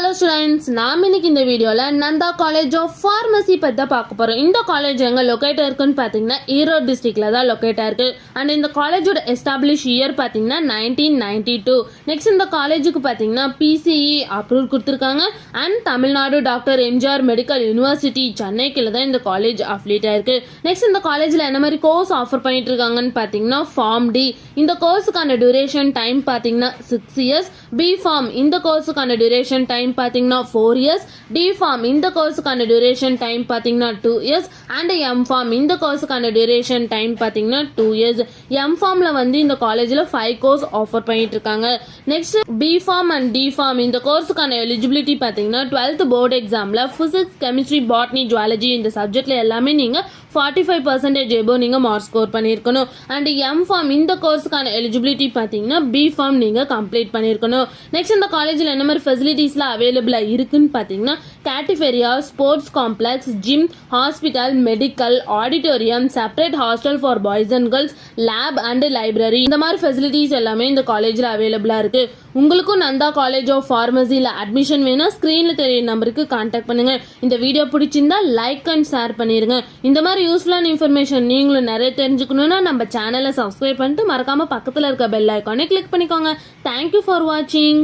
Hello students, நாம் இன்னைக்கு இந்த வீடியோல நந்தா காலேஜ் ஆஃப் ஃபார்மசி பத்தி பார்க்க போறோம். இந்த காலேஜ் எங்க லொகேட் இருக்குன்னு பாத்தீங்கன்னா ஈரோடு டிஸ்ட்ரிக்ட்ல தான் லொகேட் இருக்கு. அண்ட் இந்த காலேஜோட எஸ்டாப்ளிஷ் இயர் பாத்தீங்கன்னா 1992. நெக்ஸ்ட் இந்த காலேஜுக்கு பாத்தீங்கன்னா PCE அப்ரூவல் கொடுத்திருக்காங்க. And Tamil Nadu doctor MGR medical university சென்னைக்குள்ள தான் இந்த காலேஜ் அஃபிலியேட் ஆயிருக்கு. நெக்ஸ்ட் இந்த காலேஜ்ல என்ன மாதிரி கோர்ஸ் ஆஃபர் பண்ணிட்டு இருக்காங்கன்னு பாத்தீங்கன்னா ஃபார்ம் டி இந்த கோர்ஸுக்கான டியூரேஷன் டைம் பாத்தீங்கன்னா 6 years. B ஃபார்ம் இந்த கோர்ஸுக்கான டியூரேஷன் டைம் பாத்தீங்கன்னா 4 years. D ஃபார்ம் இந்த கோர்ஸுக்கான டியூரேஷன் டைம் பாத்தீங்கன்னா 2 years. அண்ட் M ஃபார்ம் இந்த கோர்ஸுக்கான டியூரேஷன் டைம் பாத்தீங்கன்னா 2 years. M ஃபார்ம்ல வந்து இந்த காலேஜ்ல 5 கோர்ஸ் ஆஃபர் பண்ணிட்டு இருக்காங்க. Next B form and D form இந்த கோர்ஸுக்கான எலிஜிபிலிட்டி பாத்தீங்கன்னா 12th போர்டு எக்ஸாம்ல பிசிக்ஸ் கெமிஸ்ட்ரி பாட்னி ஜுவாலஜி இந்த சப்ஜெக்ட்ல எல்லாமே நீங்க 45% எபோ நீங்க மார்க் ஸ்கோர் பண்ணிருக்கணும். அண்ட் M ஃபார்ம் இந்த கோர்ஸுக்கான எலிஜிபிலிட்டி பாத்தீங்கன்னா B ஃபார்ம் நீங்க கம்ப்ளீட் பண்ணிருக்கணும். நெக்ஸ்ட் இந்த காலேஜ்ல என்ன மாதிரி ஃபெசிலிட்டிஸ்லாம் அவைலபிளா இருக்குன்னு பாத்தீங்கன்னா cafeteria, sports complex, gym, hospital, medical, auditorium, separate hostel for boys and girls, lab and library இந்த மாதிரி ஃபெசிலிட்டிஸ் எல்லாமே இந்த காலேஜ்ல அவைலபிளா இருக்கு. உங்களுக்கும் நந்தா காலேஜ் ஆஃப் ஃபார்மசியில் அட்மிஷன் வேணும், ஸ்க்ரீனில் தெரிய நம்பருக்கு கான்டாக்ட் பண்ணுங்க. இந்த வீடியோ பிடிச்சிருந்தா லைக் அண்ட் ஷேர் பண்ணிருங்க. இந்த மாதிரி யூஸ்ஃபுல்லான இன்ஃபர்மேஷன் நீங்களும் நிறைய தெரிஞ்சுக்கணும்னா நம்ம சேனலை சப்ஸ்கிரைப் பண்ணிட்டு மறக்காம பக்கத்தில் இருக்க பெல் ஐக்கானை கிளிக் பண்ணிக்கோங்க. தேங்க்யூ ஃபார் வாட்சிங்.